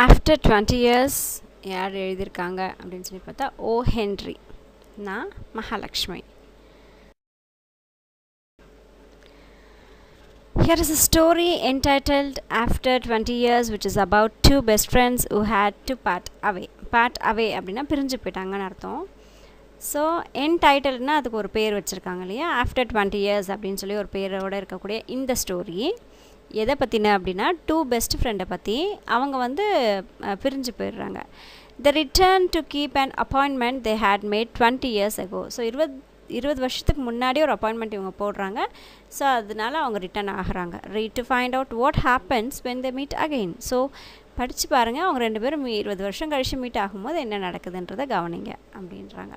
After 20 years யார் எழுதியிருக்காங்க அப்படின்னு சொல்லி பார்த்தா ஓ ஹென்ரி. நான் Mahalakshmi. Here is a story entitled After 20 years, which is about two best friends who had to part away. Part away அப்படின்னா பிரிஞ்சு போயிட்டாங்கன்னு அர்த்தம். ஸோ என்டைட்டில்னா அதுக்கு ஒரு பேர் வச்சுருக்காங்க இல்லையா, ஆஃப்டர் 20 years அப்படின்னு சொல்லி ஒரு பேரோடு இருக்கக்கூடிய இந்த ஸ்டோரி எதை பற்றின அப்படின்னா டூ பெஸ்ட் ஃப்ரெண்டை பற்றி. அவங்க பிரிஞ்சு போயிடுறாங்க. The return to keep an appointment they had made 20 years ago. So 20 வருஷத்துக்கு முன்னாடி ஒரு அப்பாயின்மெண்ட் இவங்க போடுறாங்க. ஸோ அதனால அவங்க ரிட்டர்ன் ஆகிறாங்க. To find out what happens when they meet again. So படித்து பாருங்கள், அவங்க ரெண்டு பேரும் 20 வருஷம் கழித்து மீட் ஆகும்போது என்ன நடக்குதுன்றதை கவனிங்க அப்படின்றாங்க.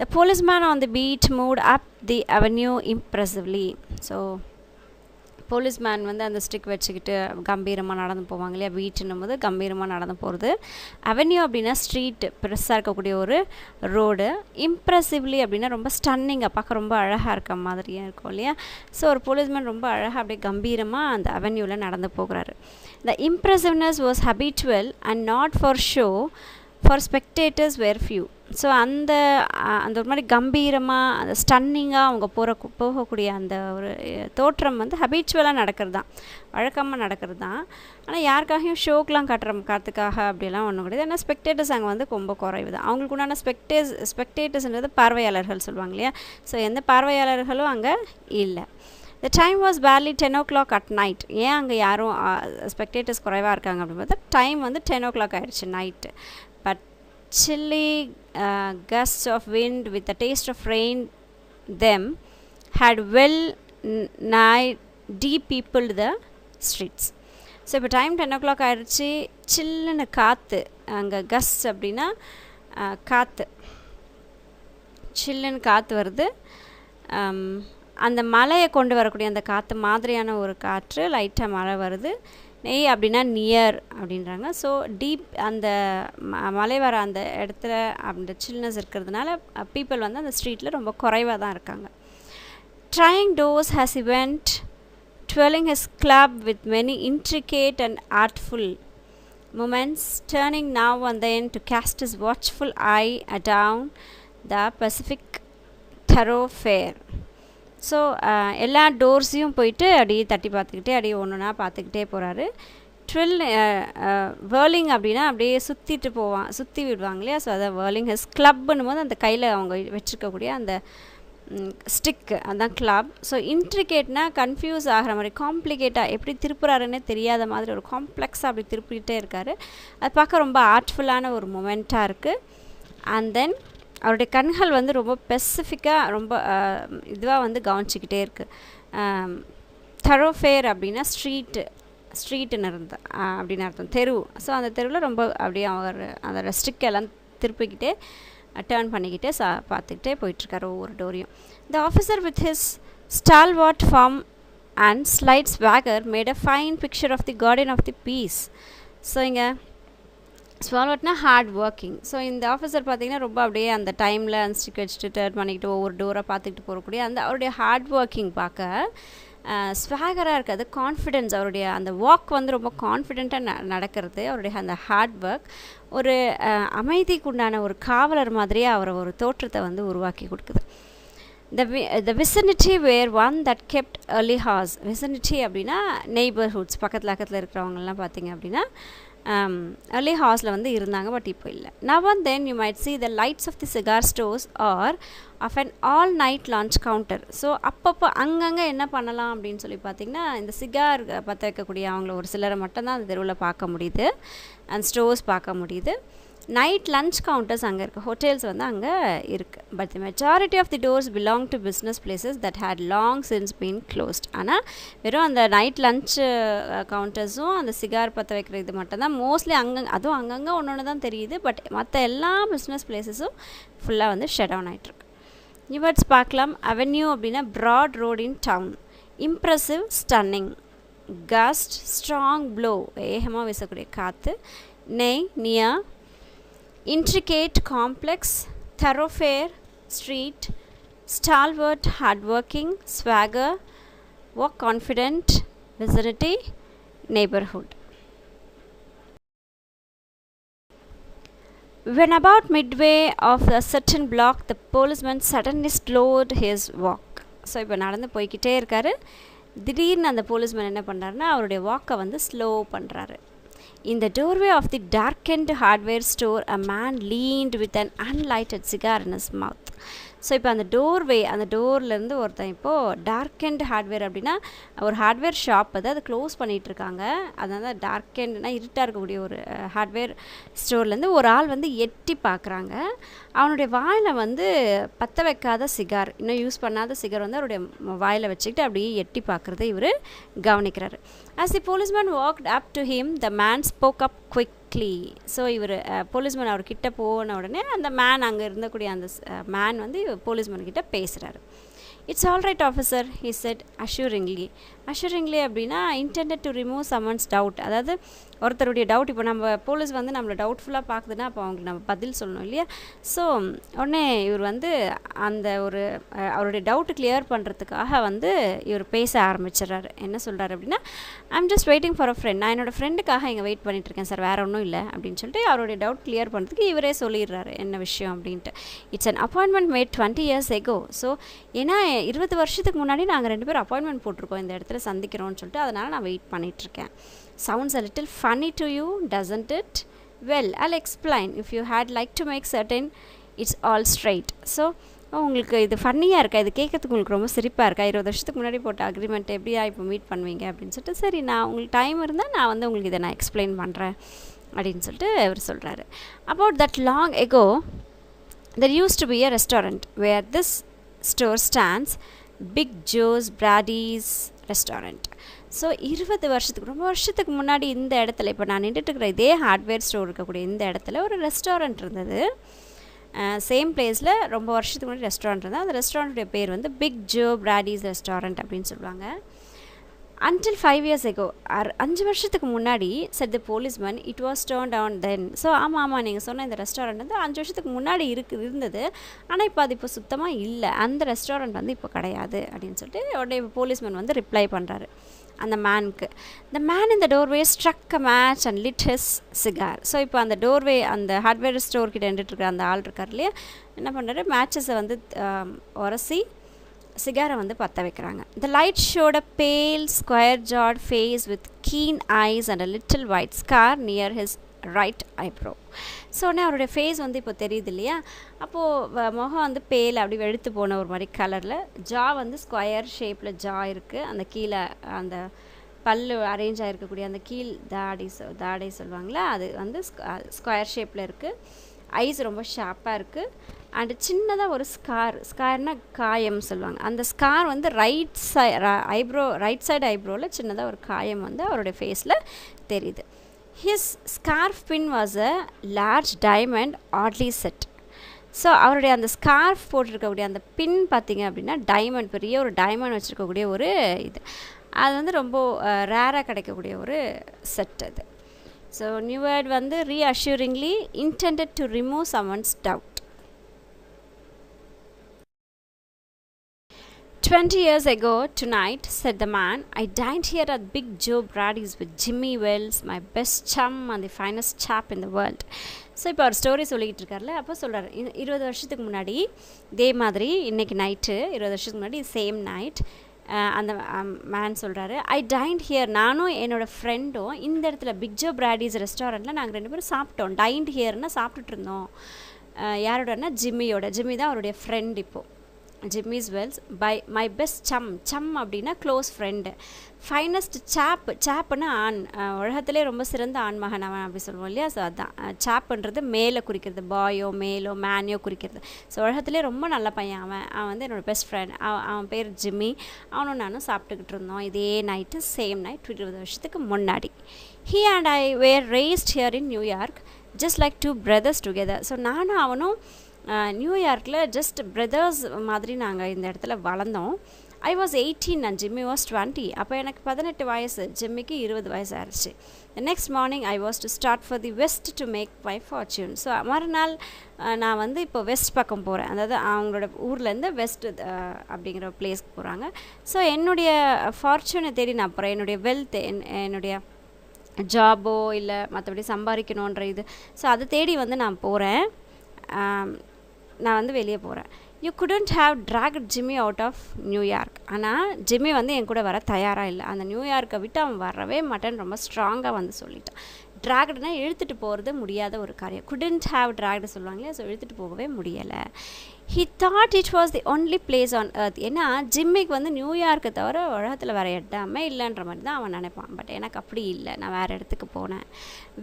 The policeman on the beat moved up the avenue impressively. So policeman அந்த ஸ்டிக் வச்சுக்கிட்டு கம்பீரமாக நடந்து போவாங்க இல்லையா, பீட்டுன்னும் போது கம்பீரமாக நடந்து போகிறது. அவென்யூ அப்படின்னா ஸ்ட்ரீட், பெருசாக இருக்கக்கூடிய ஒரு ரோடு. இம்ப்ரெசிவ்லி அப்படின்னா ரொம்ப ஸ்டன்னிங்காக, பார்க்க ரொம்ப அழகாக இருக்க மாதிரியாக இருக்கும் இல்லையா. ஸோ ஒரு போலீஸ்மேன் ரொம்ப அழகாக அப்படியே கம்பீரமாக அந்த அவென்யூவில் நடந்து போகிறாரு. The impressiveness was habitual and not for show, for spectators were few. So அந்த ஒரு மாதிரி கம்பீரமாக அந்த ஸ்டன்னிங்காக அவங்க போகக்கூடிய அந்த ஒரு தோற்றம் ஹபிச்சுவலாக நடக்கிறது தான், வழக்கமாக நடக்கிறது தான். ஆனால் யாருக்காகவும் ஷோக்கெலாம் காட்டுறதுக்காக அப்படிலாம் ஒன்றும் கிடையாது. ஏன்னா ஸ்பெக்டேட்டர்ஸ் அங்கே ரொம்ப குறைவு தான். அவங்களுக்கு உண்டான ஸ்பெக்டேட்டர்ஸ்ன்றது பார்வையாளர்கள் சொல்லுவாங்க இல்லையா. ஸோ எந்த பார்வையாளர்களும் அங்கே இல்லை. The time was barely 10 o'clock at night. ஏன் அங்கே யாரும் ஸ்பெக்டேட்டர்ஸ் குறைவாக இருக்காங்க அப்படின்னு பார்த்தா டைம் 10 o'clock ஆகிடுச்சு night. But chilly gusts of wind with a taste of rain them had well nigh de-peopled the streets. So இப்போ டைம் 10 o'clock ஆகிடுச்சு. சில்லுன்னு காற்று, அங்கே கஸ்ட் அப்படின்னா காற்று, சில்லுன்னு காற்று வருது. அந்த மலையை கொண்டு வரக்கூடிய அந்த காற்று மாதிரியான ஒரு காற்று, லைட்டாக மழை வருது. நெய் அப்படின்னா நியர் அப்படின்றாங்க. ஸோ டீப் அந்த மலை வர அந்த இடத்துல அந்த சில்னஸ் இருக்கிறதுனால பீப்புள் அந்த ஸ்ட்ரீட்டில் ரொம்ப குறைவாக தான் இருக்காங்க. Trying doors has he went, twirling his club with many intricate and artful movements, turning now and then to cast his watchful eye down the Pacific thoroughfare. So எல்லா டோர்ஸையும் போயிட்டு அப்படியே தட்டி பார்த்துக்கிட்டே அப்படியே ஒன்றுனா பார்த்துக்கிட்டே போகிறாரு. வேர்லிங் அப்படின்னா அப்படியே சுற்றி விடுவாங்க இல்லையா. ஸோ அதை வேர்லிங் ஹஸ் கிளப்புன்னும் போது அந்த கையில் அவங்க வச்சுருக்கக்கூடிய அந்த ஸ்டிக்கு, அதுதான் கிளப். ஸோ இன்ட்ரிகேட்னா கன்ஃபியூஸ் ஆகிற மாதிரி, காம்ப்ளிகேட்டாக எப்படி திருப்புறாருன்னே தெரியாத மாதிரி ஒரு காம்ப்ளெக்ஸாக அப்படி திருப்பிக்கிட்டே இருக்கார். அது பார்க்க ரொம்ப ஆர்ட்ஃபுல்லான ஒரு மொமெண்ட்டாக இருக்குது. அண்ட் தென் அவருடைய கண்கள் ரொம்ப ஸ்பெசிஃபிக்காக ரொம்ப இதுவாக கவனிச்சிக்கிட்டே இருக்குது. தரோஃபேர் அப்படின்னா ஸ்ட்ரீட்டுன்னு அப்படின்னு அர்த்தம், தெரு. ஸோ அந்த தெருவில் ரொம்ப அப்படியே அவர் அந்த ஸ்டிக்கெல்லாம் திருப்பிக்கிட்டே டேர்ன் பண்ணிக்கிட்டே பார்த்துக்கிட்டே போயிட்டுருக்காரு ஒவ்வொரு டோரையும். The officer with his stalwart form and slight swagger made a fine picture of the guardian of the peace. So இங்கே ஸ்வால்வர்ட்னா ஹார்ட் ஒர்க்கிங். ஸோ இந்த ஆஃபீஸர் பார்த்திங்கன்னா ரொம்ப அப்படியே அந்த டைமில் அந்த ஸ்டிக் வச்சுட்டு டர்ன் பண்ணிக்கிட்டு ஒவ்வொரு டோராக பார்த்துக்கிட்டு போகக்கூடிய அந்த அவருடைய ஹார்ட் ஒர்க்கிங் பார்க்க ஸ்வாகராக இருக்காது, கான்ஃபிடென்ஸ். அவருடைய அந்த வாக் ரொம்ப கான்ஃபிடென்ட்டாக நடக்கிறது. அவருடைய அந்த ஹார்ட் ஒர்க் ஒரு அமைதிக்கு உண்டான ஒரு காவலர் மாதிரியே அவரை ஒரு தோற்றத்தை உருவாக்கி கொடுக்குது. The vicinity were one that kept early hours. vicinity அப்படின்னா நெய்பர்ஹுட்ஸ், பக்கத்தில் இருக்கிறவங்கலாம் பார்த்திங்க அப்படின்னா early ஹார்ஸில் இருந்தாங்க. பட் இப்போ இல்லை. Now and then you might see the lights of the cigar stores or of an all night lunch counter. So அப்பப்போ அங்கங்கே என்ன பண்ணலாம் அப்படின்னு சொல்லி பார்த்திங்கன்னா இந்த சிகார் பற்ற வைக்கக்கூடிய அவங்கள ஒரு சிலரை மட்டும்தான் அந்த தெருவில் பார்க்க முடியுது, அண்ட் ஸ்டோர்ஸ் பார்க்க முடியுது. நைட் லன்ச் கவுண்டர்ஸ் அங்கே இருக்குது, ஹோட்டல்ஸ் அங்கே இருக்குது. But the majority of the doors belong to business places that had long since been closed. ஆனால் வெறும் அந்த நைட் லன்ச் கவுண்டர்ஸும் அந்த சிகார் பற்ற வைக்கிற இது மட்டும்தான் மோஸ்ட்லி அதுவும் அங்கங்கே ஒன்று தான் தெரியுது. பட் மற்ற எல்லா பிஸ்னஸ் பிளேசஸும் ஃபுல்லாக ஷட் டவுன் ஆகிட்டுருக்கு. இவர்ட்ஸ் பார்க்கலாம். அவென்யூ அப்படின்னா broad road in town. Impressive, stunning. Gust, strong blow, வேகமாக வீசக்கூடிய காற்று. நெய், நியா. Intricate, complex, thoroughfare, street. Stalwart, hardworking, swagger, walk confident, vicinity, neighborhood. When about midway of a certain block, the policeman suddenly slowed his walk. So இப்போ நடந்து போய்கிட்டே இருக்காரு. திடீர்னு அந்த போலீஸ்மேன் என்ன பண்ணுறாருன்னா அவருடைய வாக்கை வந்து ஸ்லோ பண்ணுறாரு. In the doorway of the darkened hardware store, a man leaned with an unlighted cigar in his mouth. So இப்போ அந்த டோர்லேருந்து ஒருத்தன் இப்போது டார்க்கெண்ட் ஹார்ட்வேர் அப்படின்னா ஒரு ஹார்ட்வேர் ஷாப் அது க்ளோஸ் பண்ணிகிட்ருக்காங்க. அதனால் டார்க்கெண்ட்னா இருட்டாக இருக்கக்கூடிய ஒரு ஹார்ட்வேர் ஸ்டோர்லேருந்து ஒரு ஆள் வந்து எட்டி பார்க்குறாங்க. அவனுடைய வாயில் வந்து பற்ற வைக்காத சிகார், இன்னும் யூஸ் பண்ணாத சிகார் வந்து அவருடைய வாயில் வச்சுக்கிட்டு அப்படியே எட்டி பார்க்குறத இவர் கவனிக்கிறாரு. As the policeman walked up to him, the man spoke up quickly. So இவர் போலீஸ்மேன் அவர்கிட்ட போன உடனே அந்த மேன் அங்கே இருந்தக்கூடிய அந்த மேன் வந்து போலீஸ்மேன் கிட்ட பேசுகிறாரு. It's all right officer, he said assuringly. அப்படின்னா intended to remove someone's doubt. அதாவது ஒருத்தருடைய டவுட், இப்போ நம்ம போலீஸ் வந்து நம்மளை டவுட்ஃபுல்லாக பார்க்குதுன்னா அப்போ அவங்களுக்கு நம்ம பதில் சொல்லணும் இல்லையா? ஸோ உடனே இவர் வந்து அந்த ஒரு அவருடைய டவுட்டு கிளியர் பண்ணுறதுக்காக வந்து இவர் பேச ஆரம்பிச்சிடறாரு. என்ன சொல்கிறாரு அப்படின்னா, I'm just waiting for a friend. நான் என்னோடய ஃப்ரெண்டுக்காக இங்கே வெயிட் பண்ணிகிட்ருக்கேன் சார், வேறு ஒன்றும் இல்லை அப்படின்னு சொல்லிட்டு அவருடைய டவுட் கிளியர் பண்ணுறதுக்கு இவரே சொல்லிடுறாரு என்ன விஷயம் அப்படின்ட்டு. It's an appointment made 20 years ago. So ஏன்னா 20 வருஷத்துக்கு முன்னாடி நாங்கள் 2 பேரும் அப்பாயின்மெண்ட் போட்டிருக்கோம், இந்த இடத்துல சந்திக்கிறோன்னு சொல்லிட்டு, அதனால் நான் வெயிட் பண்ணிகிட்ருக்கேன். Sounds a little funny to you, doesn't it? Well, I'll explain. If you had like to make certain it's all straight. So உங்களுக்கு இது ஃபன்னியாக இருக்கா, இது கேட்கறதுக்கு உங்களுக்கு ரொம்ப சிரிப்பாக இருக்கா, 20 வருஷத்துக்கு முன்னாடி போட்ட அக்ரிமெண்ட் எப்படியா இப்போ மீட் பண்ணுவீங்க அப்படின்னு சொல்லிட்டு, சரி நான் உங்களுக்கு டைம் இருந்தால் நான் வந்து உங்களுக்கு இதை நான் எக்ஸ்பிளைன் பண்ணுறேன் அப்படின்னு சொல்லிட்டு அவர் சொல்கிறாரு. About that long ago, there used to be a restaurant where this store stands, Big Joe's Brady's restaurant. So 20 வருஷத்துக்கு ரொம்ப வருஷத்துக்கு முன்னாடி இந்த இடத்துல, இப்போ நான் நின்றுட்டுருக்கிற இதே ஹார்ட்வேர் ஸ்டோர் இருக்கக்கூடிய இந்த இடத்துல ஒரு ரெஸ்டாரண்ட் இருந்தது. சேம் பிளேஸில் ரொம்ப வருஷத்துக்கு முன்னாடி ரெஸ்டாரண்ட் இருந்தது. அந்த ரெஸ்டாரண்ட்டுடைய பேர் வந்து பிக் ஜோ பிராடிஸ் ரெஸ்டாரண்ட் அப்படின்னு சொல்லுவாங்க. until 5 years ago, 5 வருஷத்துக்கு முன்னாடி said the policeman, it was turned on then. So ஆமாம் நீங்கள் சொன்ன இந்த ரெஸ்டாரண்ட் வந்து 5 வருஷத்துக்கு முன்னாடி இருந்தது, ஆனால் இப்போ அது இப்போ சுத்தமாக இல்லை, அந்த ரெஸ்டாரண்ட் வந்து இப்போ கிடையாது அப்படின்னு சொல்லிட்டு உடனே போலீஸ்மேன் வந்து ரிப்ளை பண்ணுறாரு அந்த மேனுக்கு. the man in the doorway struck a match and lit his cigar. So இப்போ அந்த டோர்வே அந்த ஹார்ட்வேர் ஸ்டோர் கிட்ட நின்றுட்டுருக்க அந்த ஆள் இருக்கார் இல்லையா, என்ன பண்ணுறாரு, மேட்சஸை வந்து உரசி சிகாரை வந்து பற்ற வைக்கிறாங்க. The light showed a pale square-jawed face with keen eyes and a little white scar near his right eyebrow. So உடனே அவருடைய ஃபேஸ் வந்து இப்போ தெரியுது இல்லையா, அப்போது முகம் வந்து பேல் அப்படி வெளுத்து போன ஒரு மாதிரி கலரில், ஜா வந்து ஸ்கொயர் ஷேப்பில் ஜா இருக்குது, அந்த கீழே அந்த பல்லு அரேஞ்ச் ஆகிருக்கக்கூடிய அந்த கீழ் தாடை சொல்லுவாங்களா, அது வந்து ஸ்கொயர் ஷேப்பில் இருக்குது, ஐஸ் ரொம்ப ஷார்ப்பாக இருக்குது, அண்டு சின்னதாக ஒரு ஸ்கார்னால் காயம் சொல்லுவாங்க, அந்த ஸ்கார் வந்து ரைட் சைடு ஐப்ரோவில் சின்னதாக ஒரு காயம் வந்து அவருடைய ஃபேஸில் தெரியுது. His scarf pin was a large diamond oddly set. So அவருடைய அந்த ஸ்கார்ஃப் போட்டிருக்கக்கூடிய அந்த பின் பார்த்திங்க அப்படின்னா டைமண்ட், பெரிய ஒரு டைமண்ட் வச்சுருக்கக்கூடிய ஒரு இது, அது வந்து ரொம்ப ரேராக கிடைக்கக்கூடிய ஒரு செட் அது. ஸோ நியூ வேர்ட் வந்து ரீஅஷ்யூரிங்லி intended to remove someone's doubt. 20 years ago tonight, said the man, I dined here at Big Joe Brady's with Jimmy Wells, my best chum and the finest chap in the world. So இப்போ அவர் story சொல்லிக்கிட்டு இருக்கார்ல, அப்போ சொல்கிறார் 20 வருஷத்துக்கு முன்னாடி இதே மாதிரி இன்றைக்கி நைட்டு 20 வருஷத்துக்கு முன்னாடி சேம் நைட் அந்த மேன் சொல்கிறாரு, ஐ டைன்ட் ஹியர், நானும் என்னோடய ஃப்ரெண்டும் இந்த இடத்துல பிக் ஜோ பிராடிஸ் ரெஸ்டாரண்ட்டில் நாங்கள் 2 பேரும் சாப்பிட்டோம். டைன்ட் ஹியர்னால் சாப்பிட்டுட்டு இருந்தோம். யாரோடனா ஜிம்மியோட, ஜிம்மி தான் அவருடைய ஃப்ரெண்ட் இப்போது, Jimmy's Wells, by my best chum அப்படின்னா க்ளோஸ் ஃப்ரெண்டு, ஃபைனஸ்ட் சாப்புன்னா ஆண், உலகத்திலே ரொம்ப சிறந்த ஆண்மகன் அவன் அப்படி சொல்லுவோம் இல்லையா. ஸோ அதுதான் சாப்புன்றது மேலே குறிக்கிறது, பாயோ மேலோ மேனையோ குறிக்கிறது. ஸோ உலகத்திலே ரொம்ப நல்ல பையன் அவன் வந்து என்னோடய பெஸ்ட் ஃப்ரெண்ட், அவன் பேர் ஜிம்மி, அவனும் நானும் சாப்பிட்டுக்கிட்டு இருந்தோம் இதே நைட்டு, சேம் நைட் 20 வருஷத்துக்கு முன்னாடி. He and I were raised here in New York just like 2 brothers together. So நானும் அவனும் நியூயார்க்கில் ஜஸ்ட் பிரதர்ஸ் மாதிரி நாங்கள் இந்த இடத்துல வளர்ந்தோம். I was 18 and Jimmy was 20. அப்போ எனக்கு 18 வயசு, ஜிம்மிக்கு 20 வயசு ஆயிடுச்சு. The next morning I was to start for the west to make my fortune. So மறுநாள் நான் வந்து இப்போ வெஸ்ட் பக்கம் போகிறேன், அதாவது அவங்களோட ஊர்லேருந்து வெஸ்ட் அப்படிங்கிற பிளேஸ்க்கு போகிறாங்க. ஸோ என்னுடைய ஃபார்ச்சூனை தேடி நான் போகிறேன், என்னுடைய வெல்த், என்னுடைய ஜாபோ இல்லை மற்றபடி சம்பாதிக்கணுன்ற இது. ஸோ அதை தேடி வந்து நான் போகிறேன், நான் வந்து வெளியே போகிறேன். You couldn't have dragged Jimmy out of New York. ஆனால் ஜிம்மி வந்து என் கூட வர தயாராக இல்லை. அந்த நியூயார்க்கை விட்டு அவன் வரவே மாட்டேன்னு ரொம்ப ஸ்ட்ராங்காக வந்து சொல்லிட்டான். ட்ராக்டுனா இழுத்துட்டு போகிறது முடியாத ஒரு காரியம். couldn't have dragged சொல்லுவாங்களே, ஸோ இழுத்துட்டு போகவே முடியலை. he thought it was the only place on earth. ஏன்னா ஜிம்மிக்கு வந்து நியூயார்க்கை தவிர உலகத்தில் வேறு இடமே இல்லைன்ற மாதிரி தான் அவன் நினைப்பான். பட் எனக்கு அப்படி இல்லை, நான் வேறு இடத்துக்கு போனேன்.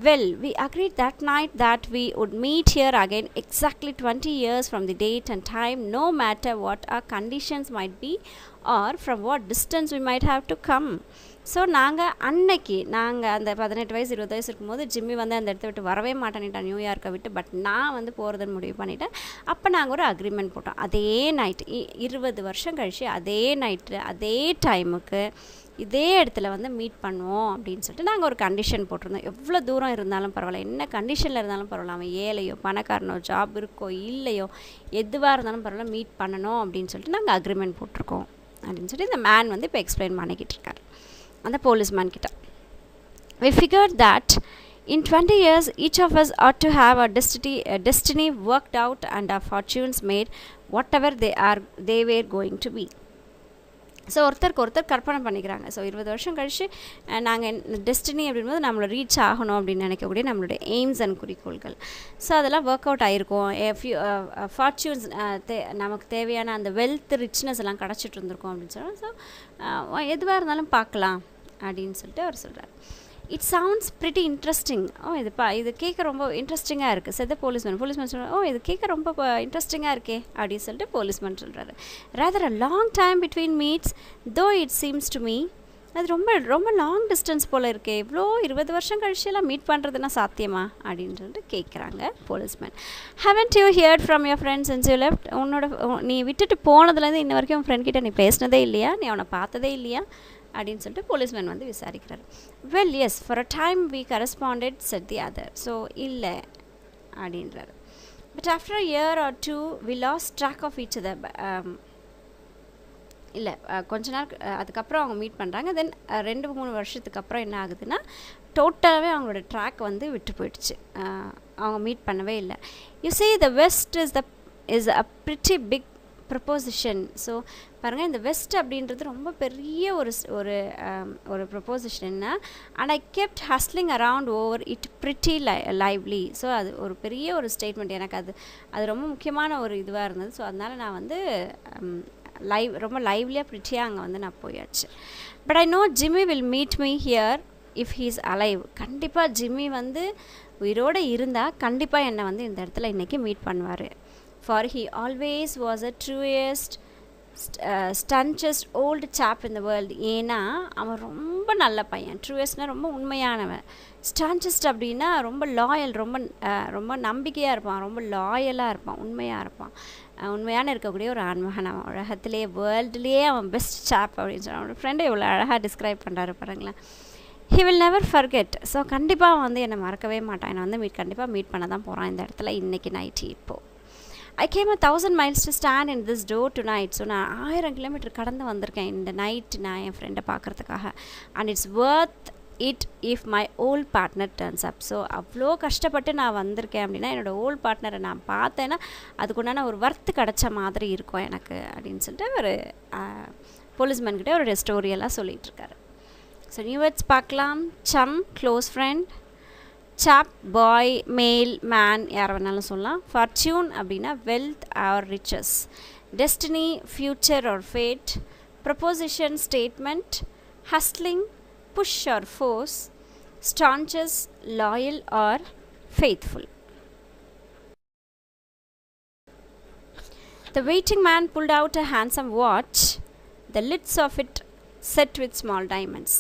well we agreed that night that we would meet here again exactly 20 years from the date and time, no matter what our conditions might be or from what distance we might have to come. So நாங்கள் அந்த 18 வயசு 20 வயசு இருக்கும்போது Jimmy வந்து அந்த இடத்த விட்டு வரவே மாட்டேன்ட்டான் நியூயார்க்கை விட்டு. பட் நான் வந்து போகிறதுன்னு முடிவு பண்ணிட்டேன். அப்போ நாங்கள் ஒரு அக்ரிமெண்ட் போட்டோம். அதே நைட்டு 20 வருஷம் கழிச்சு அதே நைட்டு அதே டைமுக்கு இதே இடத்துல வந்து மீட் பண்ணுவோம் அப்படின்னு சொல்லிட்டு நாங்கள் ஒரு கண்டிஷன் போட்டிருந்தோம். எவ்வளோ தூரம் இருந்தாலும் பரவாயில்ல, என்ன கண்டிஷனில் இருந்தாலும் பரவாயில்ல, அவன் ஏழையோ பணக்காரனோ ஜாப் இருக்கோ இல்லையோ எதுவாக இருந்தாலும் பரவாயில்ல மீட் பண்ணணும் அப்படின்னு சொல்லிட்டு நாங்கள் அக்ரிமெண்ட் போட்டிருக்கோம் அப்படின்னு சொல்லி இந்த மேன் வந்து இப்போ எக்ஸ்பிளைன் பண்ணிக்கிட்டு இருக்கார் அந்த போலீஸ்மேன் கிட்ட. we figured that in 20 years each of us ought to have a destiny worked out and our fortunes made whatever they were going to be. So ஒருத்தருக்கு ஒருத்தர் கற்பனை பண்ணிக்கிறாங்க. ஸோ 20 வருஷம் கழிச்சு நாங்கள் டெஸ்டினி அப்படின்போது நம்மளை ரீச் ஆகணும் அப்படின்னு நினைக்கக்கூடிய நம்மளுடைய எய்ம்ஸ் அண்ட் குறிக்கோள்கள். ஸோ அதெல்லாம் ஒர்க் அவுட் ஆகிருக்கும். ஃபார்ச்சூன்ஸ் நமக்கு தேவையான அந்த வெல்த் ரிச்னஸ் எல்லாம் கிடச்சிட்டு இருந்திருக்கும் அப்படின்னு சொல்லுவோம். ஸோ எதுவாக இருந்தாலும் பார்க்கலாம் அப்படின்னு சொல்லிட்டு அவர் சொல்கிறார். It sounds pretty interesting. இது கேட்க ரொம்ப இன்ட்ரெஸ்டிங்காக இருக்குது. செத்த போலீஸ்மேன் சொல்கிறார், இது கேட்க ரொம்ப இன்ட்ரெஸ்டிங்காக இருக்கே அப்படின்னு சொல்லிட்டு போலீஸ்மேன் சொல்கிறாரு. Rather a long time between meets though it seems to me. அது ரொம்ப ரொம்ப லாங் டிஸ்டன்ஸ் போல் இருக்கே, இவ்வளோ 20 வருஷம் கழிச்செல்லாம் மீட் பண்ணுறதுனா சாத்தியமா அப்படின்னு சொல்லிட்டு கேட்குறாங்க policeman. Haven't you heard from your friends since you left. நீ விட்டுட்டு போனதுலேருந்து இன்ன வரைக்கும் உன் ஃப்ரெண்ட் கிட்ட நீ பேசினதே இல்லையா, நீ அவனை பார்த்ததே இல்லையா அப்படின்னு சொல்லிட்டு போலீஸ்மேன் வந்து விசாரிக்கிறார். Well yes for a time we corresponded said the other. So இல்லை அப்படின்றாரு. But after a year or two we lost track of each other. இல்லை கொஞ்ச நாள் அதுக்கப்புறம் அவங்க மீட் பண்ணுறாங்க. தென் 2-3 வருஷத்துக்கு அப்புறம் என்ன ஆகுதுன்னா டோட்டலாகவே அவங்களோட ட்ராக் வந்து விட்டு போயிடுச்சு. அவங்க மீட் பண்ணவே இல்லை. You say the West is a pretty big proposition. So பாருங்கள், இந்த வெஸ்ட் அப்படின்றது ரொம்ப பெரிய ஒரு ப்ரப்போசிஷன்னா and I kept hustling around over it pretty lively. So அது ஒரு பெரிய ஒரு ஸ்டேட்மெண்ட். எனக்கு அது ரொம்ப முக்கியமான ஒரு இதுவாக இருந்தது. ஸோ அதனால் நான் வந்து ரொம்ப லைவ்லியாக ப்ரிட்டியாக அங்கே வந்து நான் போயாச்சு. But I know Jimmy will meet me here if he is alive. கண்டிப்பாக ஜிம்மி வந்து உயிரோடு இருந்தால் கண்டிப்பாக என்னை வந்து இந்த இடத்துல இன்றைக்கி மீட் பண்ணுவார். For he always was a truest, staunchest old chap in the world. ஏன்னா அவன் ரொம்ப நல்ல பையன். ட்ரூயஸ்ட்னா ரொம்ப உண்மையானவன். ஸ்டான்ச்சஸ்ட் அப்படின்னா ரொம்ப லாயல், ரொம்ப நம்பிக்கையாக இருப்பான், ரொம்ப லாயலாக இருப்பான், உண்மையாக இருப்பான். உண்மையான இருக்கக்கூடிய ஒரு ஆண்மகன். அவன் உலகத்திலே வேர்ல்டுலேயே அவன் பெஸ்ட் சாப் அப்படின்னு சொல்லி அவனோட ஃப்ரெண்டை இவ்வளோ அழகாக டிஸ்கிரைப் பண்ணுறாரு பாருங்களேன். he will never forget. So கண்டிப்பாக வந்து என்னை மறக்கவே மாட்டான். என்னை வந்து கண்டிப்பாக மீட் பண்ண தான் போகிறான் இந்த இடத்துல இன்றைக்கி நைட்டு. இப்போது I came 1000 miles to stand in this door tonight. So நான் 1000 கிலோமீட்டர் கடந்து வந்திருக்கேன் இந்த நைட் நான் என் ஃப்ரெண்டை பார்க்குறதுக்காக. And it's worth it if my old partner turns up. So அவ்வளோ கஷ்டப்பட்டு நான் வந்திருக்கேன் அப்படின்னா என்னோடய ஓல்ட் பார்ட்னரை நான் பார்த்தேன்னா அதுக்குண்டான ஒரு வர்த்து கிடச்ச மாதிரி இருக்கும் எனக்கு அப்படின்னு சொல்லிட்டு ஒரு போலீஸ்மேன்கிட்ட ஒரு ஸ்டோரியெல்லாம் சொல்லிகிட்ருக்காரு. ஸோ நியூ வேர்ட்ஸ் பார்க்கலாம். Chum, close friend, chap, boy, male, man, யார் வேணாலும் சொல்லலாம். ஃபார்ச்சூன் அப்படின்னா wealth or riches. Destiny, future or fate. Proposition, statement. Hustling, push or force. Stanchest, loyal or faithful. The waiting man pulled out a handsome watch, the lids of it set with small diamonds.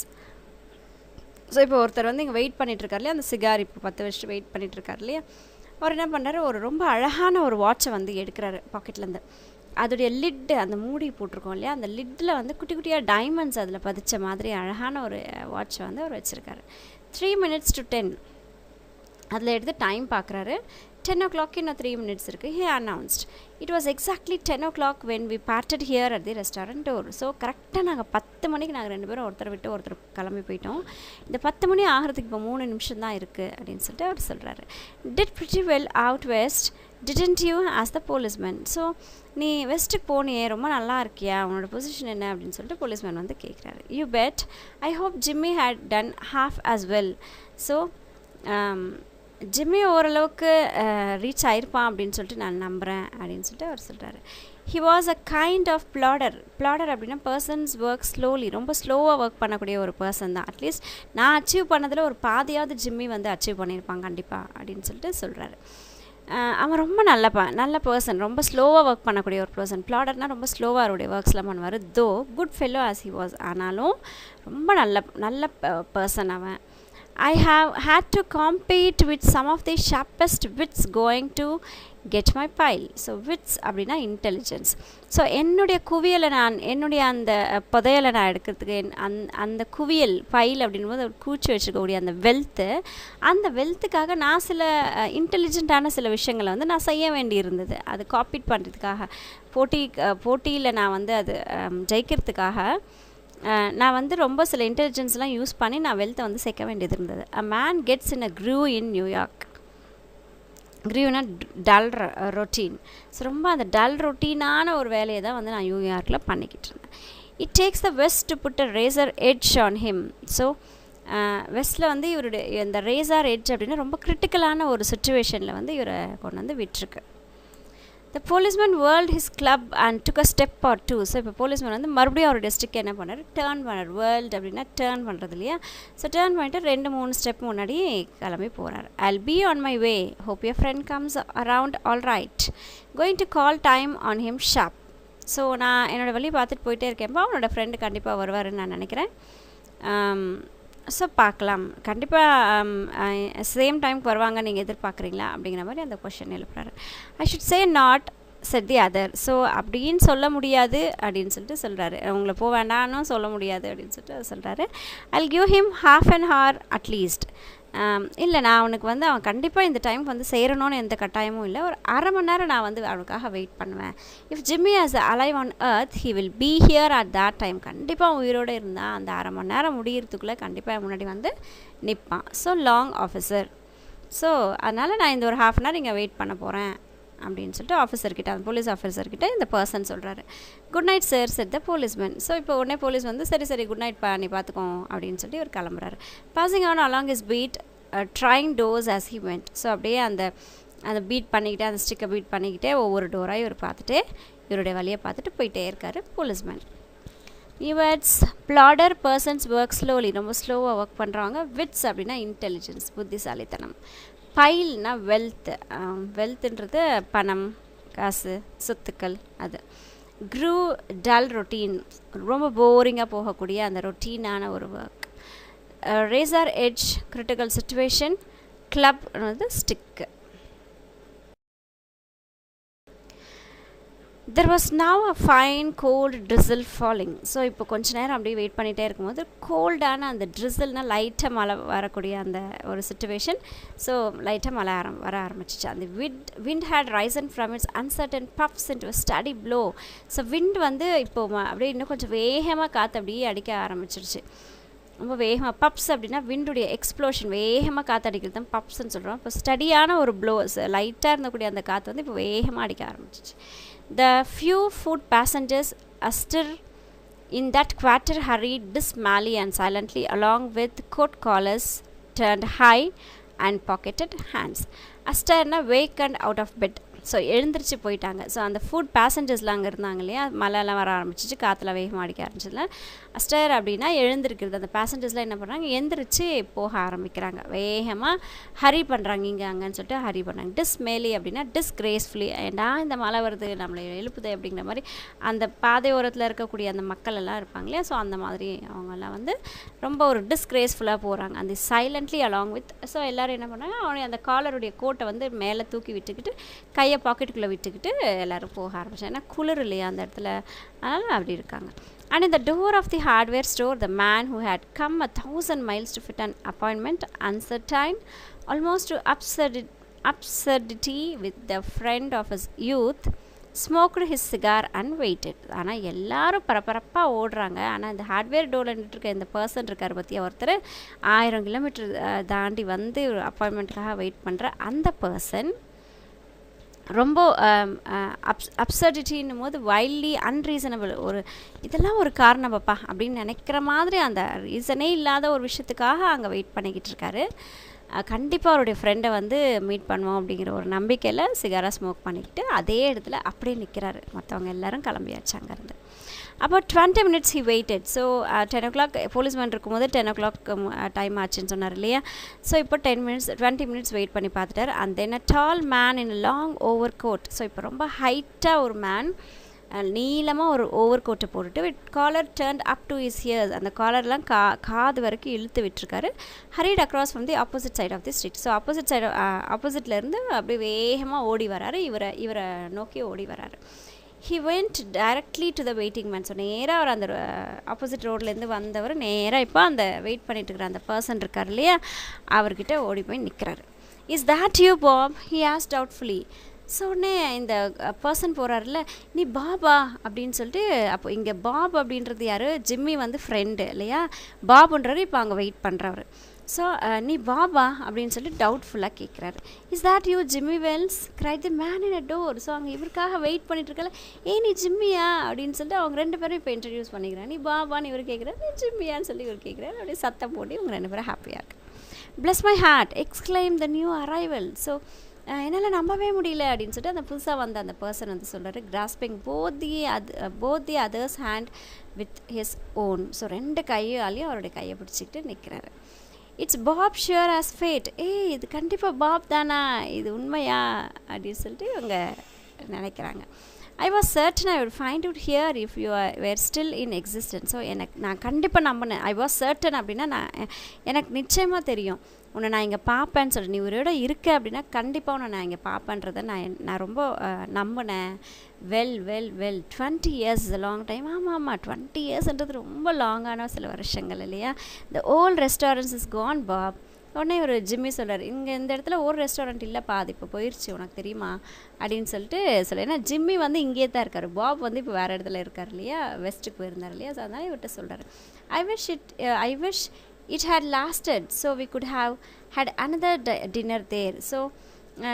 So இப்போ ஒருத்தர் வந்து இங்கே wait பண்ணிகிட்ருக்கார் இல்லையா, அந்த சிகார் இப்போ 10 வருஷம் wait பண்ணிகிட்ருக்கார் இல்லையா, அவர் என்ன பண்ணுறாரு, ஒரு ரொம்ப அழகான ஒரு வாட்சை வந்து எடுக்கிறாரு பாக்கெட்லேருந்து. அதோடைய லிட்டு, அந்த மூடி போட்டிருக்கோம் இல்லையா, அந்த லிட்டில் வந்து குட்டி குட்டியாக டைமண்ட்ஸ் அதில் பதிச்ச மாதிரி அழகான ஒரு வாட்சை வந்து அவர் வச்சுருக்காரு. 3 minutes to 10 அதில் எடுத்து டைம் பார்க்குறாரு. 10 o'clock இன்னும் 3 minutes இருக்குது. He announced. It was exactly 10 o'clock when we parted here at the restaurant door. So கரெக்டாக நாங்கள் 10 மணிக்கு நாங்கள் 2 பேரும் ஒருத்தர் விட்டு ஒருத்தர் கிளம்பி போயிட்டோம். இந்த 10 மணி ஆகிறதுக்கு இப்போ 3 நிமிஷம் தான் இருக்குது அப்படின்னு சொல்லிட்டு அவர் சொல்கிறாரு. Did pretty well out west, didn't you? Asked the policeman. So நீ வெஸ்ட்டுக்கு போனியே, ரொம்ப நல்லா இருக்கியா, உன்னோட பொசிஷன் என்ன அப்படின்னு சொல்லிட்டு போலீஸ்மேன் வந்து கேட்குறாரு. You bet. I hope Jimmy had done half as well. So Jimmy ஓரளவுக்கு ரீச் ஆகிருப்பான் அப்படின்னு சொல்லிட்டு நான் நம்புகிறேன் அப்படின்னு சொல்லிட்டு அவர் சொல்கிறாரு. He was a kind of plodder அப்படின்னா பர்சன்ஸ் ஒர்க் ஸ்லோலி, ரொம்ப ஸ்லோவாக ஒர்க் பண்ணக்கூடிய ஒரு பர்சன் தான். அட்லீஸ்ட் நான் அச்சீவ் பண்ணதில் ஒரு பாதியாவது ஜிம்மி வந்து அச்சீவ் பண்ணியிருப்பான் கண்டிப்பாக அப்படின்னு சொல்லிட்டு சொல்கிறாரு. அவன் ரொம்ப நல்ல பர்சன், ரொம்ப ஸ்லோவாக ஒர்க் பண்ணக்கூடிய ஒரு பர்சன். பிளாடர்னால் ரொம்ப ஸ்லோவாக அவருடைய ஒர்க்ஸ்லாம் பண்ணுவார். தோ good fellow as he was, ஆனாலும் ரொம்ப நல்ல பர்சன் அவன். I have had to compete with some of the sharpest wits going to get my pile. So wits அப்படின்னா இன்டெலிஜென்ஸ். ஸோ என்னுடைய அந்த புதையலை நான் எடுக்கிறதுக்கு அந்த குவியல் பைல் அப்படின்போது ஒரு கூச்சி வச்சுக்கக்கூடிய அந்த வெல்த்துக்காக நான் சில இன்டெலிஜென்ட்டான சில விஷயங்களை வந்து நான் செய்ய வேண்டி இருந்தது. அது காப்பீட் பண்ணுறதுக்காக, போட்டியில் நான் வந்து அது ஜெயிக்கிறதுக்காக நான் வந்து ரொம்ப சில இன்டெலிஜென்ஸ்லாம் யூஸ் பண்ணி நான் வெல்த்தை வந்து சேர்க்க வேண்டியது இருந்தது. A man gets in a groove in New York. க்ரூவ்னா டல் ரொட்டீன். ஸோ ரொம்ப அந்த டல் ரொட்டீனான ஒரு வேலையை தான் வந்து நான் நியூயார்க்கில் பண்ணிக்கிட்டு இருந்தேன். It takes the West to put a razor edge on him. So வெஸ்ட்டில் வந்து இவருடைய இந்த ரேசர் எட்ஜ் அப்படின்னா ரொம்ப கிரிட்டிக்கலான ஒரு சுச்சுவேஷனில் வந்து இவரை கொண்டு வந்து விட்டுருக்கு. The policeman whirled his club and took a step or two. So இப்போ போலீஸ்மேன் வந்து மறுபடியும் அவருடைய ஸ்டிக் என்ன பண்ணார், டேர்ன் பண்ணார். வேர்ல்டு அப்படின்னா டேர்ன் பண்ணுறது இல்லையா? ஸோ டேர்ன் பண்ணிட்டு 2-3 ஸ்டெப் முன்னாடி கிளம்பி போகிறார். I'll be on my way. Hope your friend comes around all right. Going to call time on him sharp. So நான் என்னோடய வழி பார்த்துட்டு போயிட்டே இருக்கேன்ப்பா, அவனோட ஃப்ரெண்டு கண்டிப்பாக வருவாருன்னு நான் நினைக்கிறேன். ஸோ பார்க்கலாம், கண்டிப்பாக சேம் டைமுக்கு வருவாங்க நீங்கள் எதிர்பார்க்குறீங்களா அப்படிங்கிற மாதிரி அந்த கொஷின் எழுப்புறாரு. I should say not said the other. So அப்படின்னு சொல்ல முடியாது அப்படின்னு சொல்லிட்டு சொல்கிறாரு. உங்களை போக வேண்டாம்னு சொல்ல முடியாது அப்படின்னு சொல்லிட்டு சொல்கிறாரு. I'll give him half an hour at least. இல்லை, நான் அவனுக்கு வந்து அவன் கண்டிப்பாக இந்த டைமுக்கு வந்து சேரணும்னு எந்த கட்டாயமும் இல்லை. ஒரு அரை மணி நேரம் நான் வந்து அவனுக்காக வெயிட் பண்ணுவேன். If Jimmy as alive on earth he will be here at that time. கண்டிப்பாக உயிரோடு இருந்தால் அந்த அரை மணி நேரம் முடிகிறதுக்குள்ளே கண்டிப்பாக முன்னாடி வந்து நிற்பான். So long officer. ஸோ அதனால் நான் இந்த ஒரு ½ அன் ஹவர் இங்கே வெயிட் பண்ண போகிறேன் அப்படின்னு சொல்லிட்டு ஆஃபீஸர்கிட்ட, அந்த போலீஸ் ஆஃபீஸர்கிட்ட இந்த பர்சன் சொல்கிறாரு. குட் நைட் சார் செட் த போலீஸ்மேன். ஸோ இப்போ உடனே போலீஸ் வந்து சரி குட் நைட் நீ பார்த்துக்கோ அப்படின்னு சொல்லிட்டு இவர் கிளம்புறாரு. Passing on along his beat trying doors as he went. So அப்படியே அந்த பீட் பண்ணிக்கிட்டே, அந்த ஸ்டிக்கை பீட் பண்ணிக்கிட்டே ஒவ்வொரு டோராக இவர் பார்த்துட்டு இவருடைய வழியை பார்த்துட்டு போயிட்டே இருக்கார் policeman. Words bladder persons work slowly, ரொம்ப ஸ்லோவாக ஒர்க் பண்ணுறாங்க. விட்ஸ் அப்படின்னா இன்டெலிஜென்ஸ், புத்திசாலித்தனம். பைல்னா வெல்த்துன்றது பணம், காசு, சொத்துக்கள். அது க்ரூ டல் ரொட்டீன், ரொம்ப போரிங்காக போகக்கூடிய அந்த ரொட்டீனான ஒரு work. Razor edge critical situation. Club stick. There was now a fine cold drizzle falling. So இப்போ கொஞ்ச நேரம் அப்படியே வெயிட் பண்ணிகிட்டே இருக்கும்போது கோல்டான அந்த ட்ரிசில்னால் லைட்டாக மழை வரக்கூடிய அந்த ஒரு சுச்சுவேஷன். ஸோ லைட்டாக மழை வர ஆரம்பிச்சிச்சு. அந்த wind had risen from its uncertain puffs into a steady blow. So wind வந்து இப்போ அப்படியே இன்னும் கொஞ்சம் வேகமாக காற்று அப்படியே அடிக்க ஆரம்பிச்சிருச்சு. ரொம்ப வேகமாக. பப்ஸ் அப்படின்னா விண்டுடைய எக்ஸ்ப்ளோஷன், வேகமாக காற்று அடிக்கிறது தான் பப்ஸ்ன்னு சொல்கிறோம். இப்போ ஸ்டடியான ஒரு ப்ளோஸ், லைட்டாக இருந்தக்கூடிய அந்த காற்று வந்து இப்போ வேகமாக அடிக்க ஆரம்பிச்சிச்சு. The few foot passengers astir in that quarter hurried dismally and silently along with coat collars turned high and pocketed hands. Astirna wakened out of bed. So எழுந்திரிச்சு போயிட்டாங்க. ஸோ அந்த ஃபுட் பேசஞ்சர்ஸ்லாம் அங்கே இருந்தாங்க இல்லையா, மழைலாம் வர ஆரம்பிச்சிச்சு, காற்றுல வேகமாக அடிக்க ஆரம்பிச்சதுல அஸ்டர் அப்படின்னா எழுந்திருக்கிறது. அந்த பேசஞ்சர்ஸ்லாம் என்ன பண்ணுறாங்க, எழுந்திரிச்சு போக ஆரம்பிக்கிறாங்க, வேகமாக ஹரி பண்ணுறாங்க, இங்கே அங்கேன்னு சொல்லிட்டு ஹரி பண்ணுறாங்க. டிஸ்மேலி அப்படின்னா டிஸ்கிரேஸ்ஃபுல்லி, ஏண்டா இந்த மழை வருது நம்மளை எழுப்புது அப்படிங்கிற மாதிரி அந்த பாதையோரத்தில் இருக்கக்கூடிய அந்த மக்கள் எல்லாம் இருப்பாங்க இல்லையா. ஸோ அந்த மாதிரி அவங்கெல்லாம் வந்து ரொம்ப ஒரு டிஸ்கிரேஸ்ஃபுல்லாக போகிறாங்க. அந்த சைலண்ட்லி அலாங் வித். ஸோ எல்லோரும் என்ன பண்ணுறாங்க, அவனுடைய அந்த காலருடைய கோட்டை வந்து மேலே தூக்கி விட்டுக்கிட்டு கையை பாக்கெட்டுக்குள்ளே விட்டுக்கிட்டு எல்லோரும் போக ஆரம்பிச்சாங்க. ஏன்னா குளிர் இல்லையா அந்த இடத்துல, அதனால் அப்படி இருக்காங்க. And in the door of the hardware store, the man who had come 1,000 miles to fit an appointment, uncertain, almost to absurdity with the friend of his youth, smoked his cigar and waited. ஆனால் எல்லாரும் பரபரப்பாக ஓடுறாங்க. ஆனால் இந்த hardware டோரில் நின்றுருக்க இந்த person இருக்கார் பற்றி ஒருத்தர் 1000 கிலோமீட்டர் தாண்டி வந்து ஒரு அப்பாயின்மெண்ட்டுக்காக வெயிட் பண்ணுற அந்த பர்சன் ரொம்ப அப்சர்டிட்டின்னும் போது வைல்ட்லி அன்ரீசனபிள், ஒரு இதெல்லாம் ஒரு காரணம் பாப்பா அப்படின்னு நினைக்கிற மாதிரி அந்த ரீசனே இல்லாத ஒரு விஷயத்துக்காக அங்கே வெயிட் பண்ணிக்கிட்டு இருக்காரு. கண்டிப்பாக அவருடைய ஃப்ரெண்டை வந்து மீட் பண்ணுவோம் அப்படிங்கிற ஒரு நம்பிக்கையில் சிகாரா ஸ்மோக் பண்ணிக்கிட்டு அதே இடத்துல அப்படியே நிற்கிறாரு. மற்றவங்க எல்லோரும் கிளம்பியாச்சு அங்கேருந்து. about 20 minutes he waited. So 10 o'clock policeman இருக்கும்போது 10 o'clock டைம் ஆச்சுன்னு சொன்னார் இல்லையா. ஸோ இப்போ 20 minutes வெயிட் பண்ணி பார்த்துட்டார். and then a tall man in a long overcoat. So இப்போ ரொம்ப ஹைட்டாக ஒரு மேன் நீளமாக ஒரு ஓவர் கோட்டை போட்டுட்டு with collar turned up to his ears, அந்த காலர்லாம் காது வரைக்கும் இழுத்து விட்டுருக்காரு. Hurried across from the opposite side of the street. So ஆப்போசிட்லேருந்து அப்படியே வேகமாக ஓடி வராரு, இவரை நோக்கி ஓடி வராரு. he went directly to the waiting man. So நேராக அவர் அந்த ஆப்போசிட் ரோட்லேருந்து வந்தவர் நேராக இப்போ அந்த வெயிட் பண்ணிட்டு இருக்கிற அந்த பர்சன் இருக்கார் இல்லையா, அவர்கிட்ட ஓடி போய் நிற்கிறாரு. Is that you Bob? he asked doubtfully. So உடனே இந்த பர்சன் போகிறாருல, நீ பாபா அப்படின்னு சொல்லிட்டு, அப்போ இங்கே பாப் அப்படின்றது யார், ஜிம்மி வந்து ஃப்ரெண்டு இல்லையா, பாபுன்றாரு இப்போ அங்கே வெயிட் பண்ணுறவர். ஸோ நீ பாபா அப்படின்னு சொல்லிட்டு டவுட்ஃபுல்லாக கேட்குறாரு. Is that you Jimmy Wells? cried the man in a door. So அங்கே இவருக்காக வெயிட் பண்ணிட்டுருக்கல, நீ ஜிம்மியா அப்படின்னு சொல்லிட்டு அவங்க ரெண்டு பேரும் இப்போ இன்ட்ரடியூஸ் பண்ணிக்கிறாங்க. நீ பாபான்னு இவர் கேட்குறாரு, நீ ஜிம்மியான்னு சொல்லி இவர் கேட்குறாரு. அப்படியே சத்தம் போட்டு இவங்க ரெண்டு பேரும் ஹாப்பியாக இருக்கு. bless my heart exclaimed the new arrival. So என்னால் நம்பவே முடியல அப்படின்னு சொல்லிட்டு அந்த புதுசாக வந்த அந்த பர்சன் வந்து சொல்கிறாரு, grasping both the other's hand with his own. So ரெண்டு கையாலையும் அவருடைய கையை பிடிச்சிக்கிட்டு நிற்கிறாரு. It's Bob sure as fate. இது கண்டிப்பாக பாப் தானா, இது உண்மையா அப்படின்னு சொல்லிட்டு இவங்க நினைக்கிறாங்க. I was certain I would find out here if you were still in existence. So நான் கண்டிப்பாக நம்பினேன். ஐ வாஸ் சர்டன் அப்படின்னா எனக்கு நிச்சயமாக தெரியும் உன்னை நான் இங்கே பார்ப்பேன்னு சொல்கிறேன். நீ உயிரோட இருக்க அப்படின்னா கண்டிப்பாக உன்னை நான் இங்கே பார்ப்பேன்றதை நான் ரொம்ப நம்பினேன். Well 20 years is a long time. ஆமாம் 20 yearsன்றது ரொம்ப லாங்கான சில வருஷங்கள் இல்லையா. The old restaurants is gone Bob. உடனே ஒரு ஜிம்மி சொல்கிறார், இங்கே இந்த இடத்துல ஒரு ரெஸ்டாரண்ட் இல்லைப்பா, அது இப்போ போயிடுச்சு, உனக்கு தெரியுமா அப்படின்னு சொல்லிட்டு ஏன்னா ஜிம்மி வந்து இங்கேயே தான் இருக்கார், பாப் வந்து இப்போ வேறு இடத்துல இருக்கார் இல்லையா, வெஸ்ட்டுக்கு போயிருந்தார் இல்லையா. ஸோ அதனால் இவர்கிட்ட சொல்கிறார், I wish it had lasted so we could have had another dinner there. So